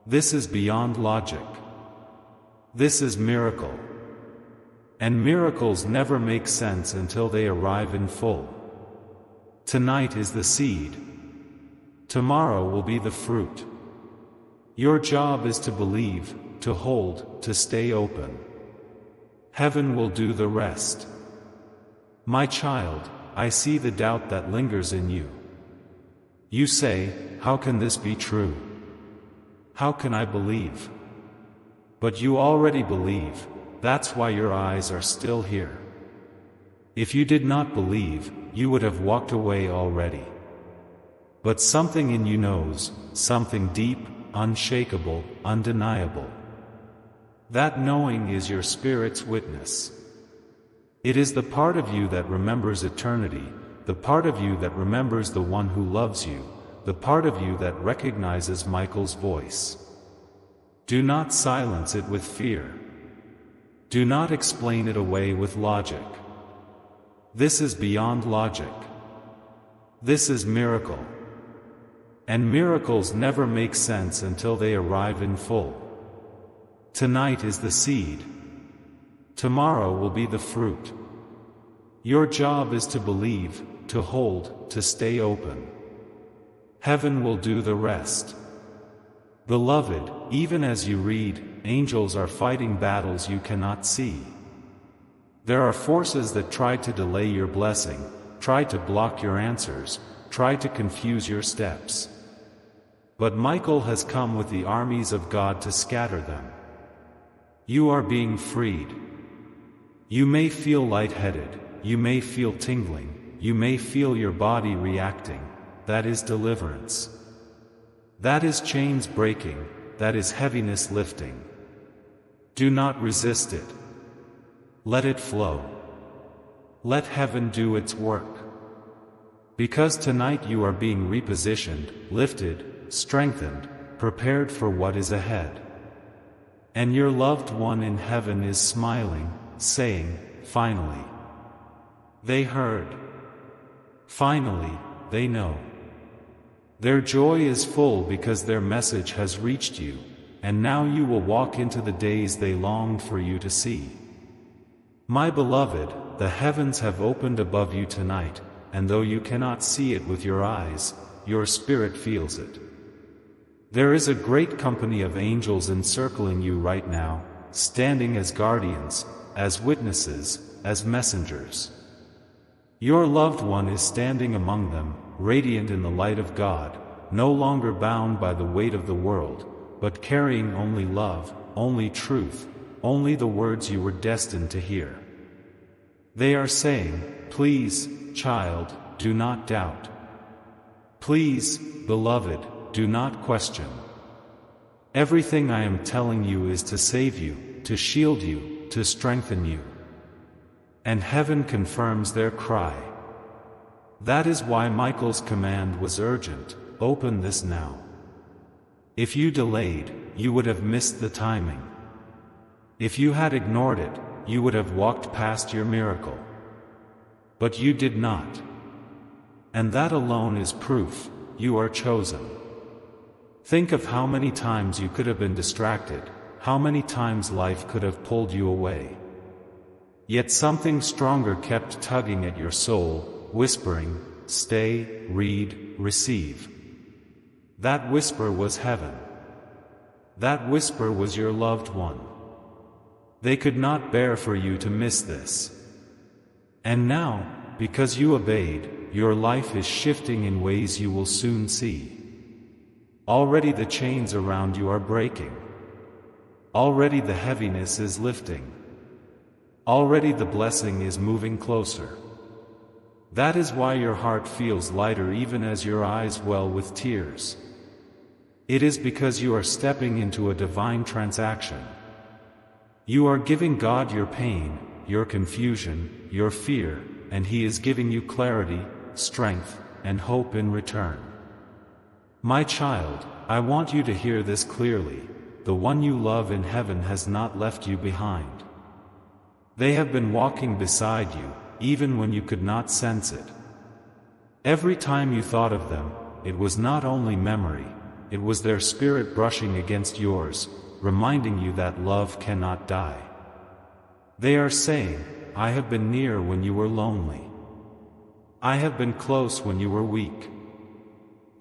This is beyond logic. This is miracle. And miracles never make sense until they arrive in full. Tonight is the seed. Tomorrow will be the fruit. Your job is to believe, to hold, to stay open. Heaven will do the rest. My child, I see the doubt that lingers in you. You say, how can this be true? How can I believe? But you already believe, that's why your eyes are still here. If you did not believe, you would have walked away already. But something in you knows, something deep, unshakable, undeniable. That knowing is your spirit's witness. It is the part of you that remembers eternity, the part of you that remembers the one who loves you, the part of you that recognizes Michael's voice. Do not silence it with fear. Do not explain it away with logic. This is beyond logic. This is miracle. And miracles never make sense until they arrive in full. Tonight is the seed. Tomorrow will be the fruit. Your job is to believe, to hold, to stay open. Heaven will do the rest. Beloved, even as you read, angels are fighting battles you cannot see. There are forces that try to delay your blessing, try to block your answers, try to confuse your steps. But Michael has come with the armies of God to scatter them. You are being freed. You may feel lightheaded, you may feel tingling, you may feel your body reacting. That is deliverance. That is chains breaking, that is heaviness lifting. Do not resist it. Let it flow. Let heaven do its work. Because tonight you are being repositioned, lifted, strengthened, prepared for what is ahead. And your loved one in heaven is smiling, saying, finally. They heard. Finally, they know. Their joy is full because their message has reached you, and now you will walk into the days they longed for you to see. My beloved, the heavens have opened above you tonight, and though you cannot see it with your eyes, your spirit feels it. There is a great company of angels encircling you right now, standing as guardians, as witnesses, as messengers. Your loved one is standing among them, radiant in the light of God, no longer bound by the weight of the world, but carrying only love, only truth, only the words you were destined to hear. They are saying, please, child, do not doubt. Please, beloved, do not question. Everything I am telling you is to save you, to shield you, to strengthen you. And heaven confirms their cry. That is why Michael's command was urgent, open this now. If you delayed, you would have missed the timing. If you had ignored it, you would have walked past your miracle. But you did not. And that alone is proof, you are chosen. Think of how many times you could have been distracted, how many times life could have pulled you away. Yet something stronger kept tugging at your soul, whispering, stay, read, receive. That whisper was heaven. That whisper was your loved one. They could not bear for you to miss this. And now, because you obeyed, your life is shifting in ways you will soon see. Already the chains around you are breaking. Already the heaviness is lifting. Already the blessing is moving closer. That is why your heart feels lighter even as your eyes well with tears. It is because you are stepping into a divine transaction. You are giving God your pain, your confusion, your fear, and He is giving you clarity, strength, and hope in return. My child, I want you to hear this clearly. The one you love in heaven has not left you behind. They have been walking beside you, even when you could not sense it. Every time you thought of them, it was not only memory, it was their spirit brushing against yours, reminding you that love cannot die. They are saying, I have been near when you were lonely. I have been close when you were weak.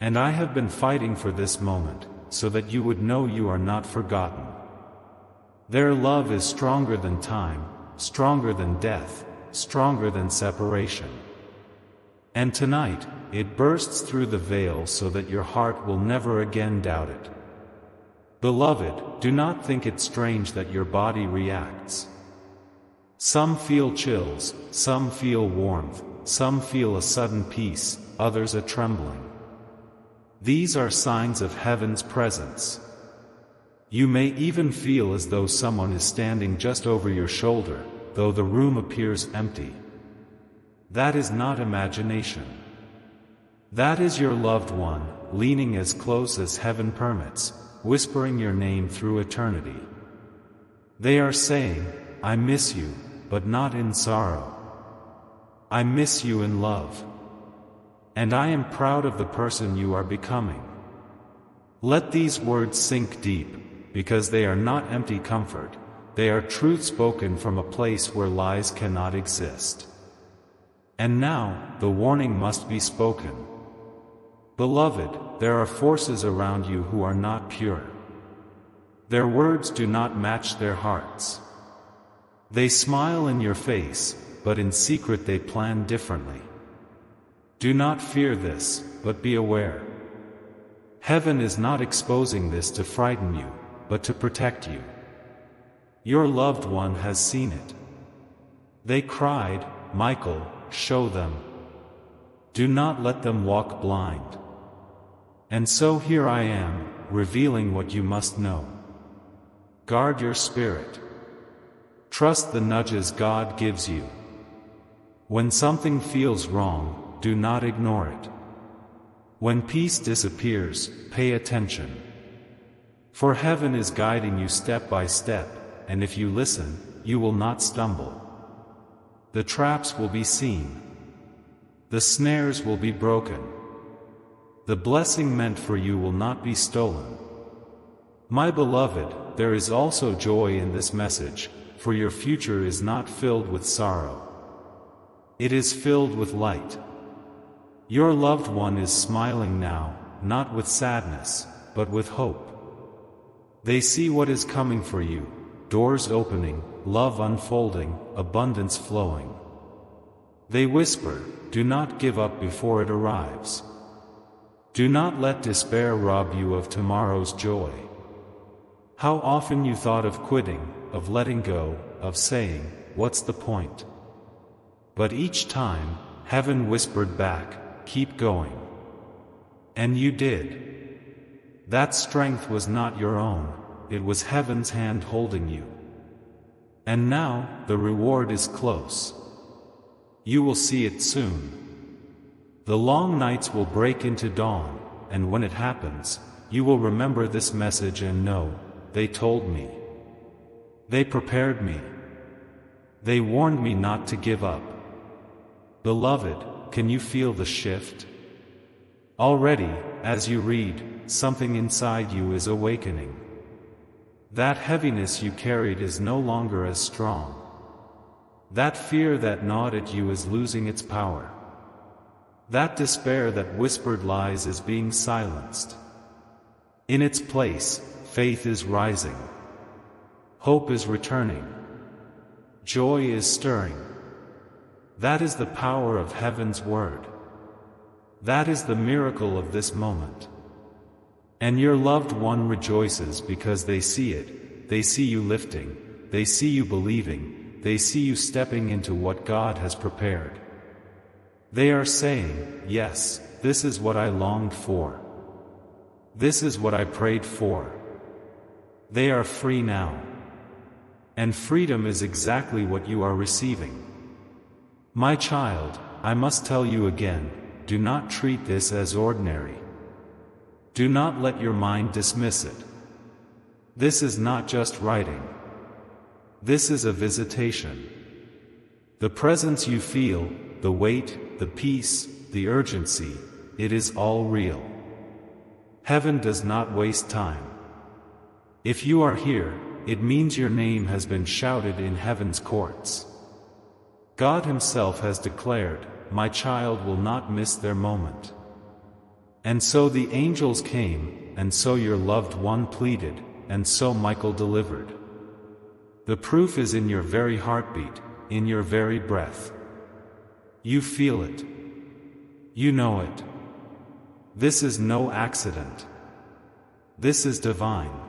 And I have been fighting for this moment, so that you would know you are not forgotten. Their love is stronger than time, stronger than death, stronger than separation. And tonight, it bursts through the veil so that your heart will never again doubt it. Beloved, do not think it strange that your body reacts. Some feel chills, some feel warmth, some feel a sudden peace, others a trembling. These are signs of heaven's presence. You may even feel as though someone is standing just over your shoulder, though the room appears empty. That is not imagination. That is your loved one, leaning as close as heaven permits, whispering your name through eternity. They are saying, I miss you, but not in sorrow. I miss you in love. And I am proud of the person you are becoming. Let these words sink deep, because they are not empty comfort, they are truth spoken from a place where lies cannot exist. And now, the warning must be spoken. Beloved, there are forces around you who are not pure. Their words do not match their hearts. They smile in your face, but in secret they plan differently. Do not fear this, but be aware. Heaven is not exposing this to frighten you, but to protect you. Your loved one has seen it. They cried, Michael, show them. Do not let them walk blind. And so here I am, revealing what you must know. Guard your spirit. Trust the nudges God gives you. When something feels wrong, do not ignore it. When peace disappears, pay attention. For heaven is guiding you step by step, and if you listen, you will not stumble. The traps will be seen. The snares will be broken. The blessing meant for you will not be stolen. My beloved, there is also joy in this message, for your future is not filled with sorrow. It is filled with light. Your loved one is smiling now, not with sadness, but with hope. They see what is coming for you, doors opening, love unfolding, abundance flowing. They whisper, do not give up before it arrives. Do not let despair rob you of tomorrow's joy. How often you thought of quitting, of letting go, of saying, what's the point? But each time, heaven whispered back, keep going. And you did. That strength was not your own, it was heaven's hand holding you. And now, the reward is close. You will see it soon. The long nights will break into dawn, and when it happens, you will remember this message and know, they told me. They prepared me. They warned me not to give up. Beloved, can you feel the shift? Already, as you read, something inside you is awakening. That heaviness you carried is no longer as strong. That fear that gnawed at you is losing its power. That despair that whispered lies is being silenced. In its place, faith is rising. Hope is returning. Joy is stirring. That is the power of heaven's word. That is the miracle of this moment. And your loved one rejoices because they see it, they see you lifting, they see you believing, they see you stepping into what God has prepared. They are saying, yes, this is what I longed for. This is what I prayed for. They are free now. And freedom is exactly what you are receiving. My child, I must tell you again, do not treat this as ordinary. Do not let your mind dismiss it. This is not just writing. This is a visitation. The presence you feel, the weight, the peace, the urgency, it is all real. Heaven does not waste time. If you are here, it means your name has been shouted in heaven's courts. God Himself has declared, my child will not miss their moment. And so the angels came, and so your loved one pleaded, and so Michael delivered. The proof is in your very heartbeat, in your very breath. You feel it. You know it. This is no accident. This is divine.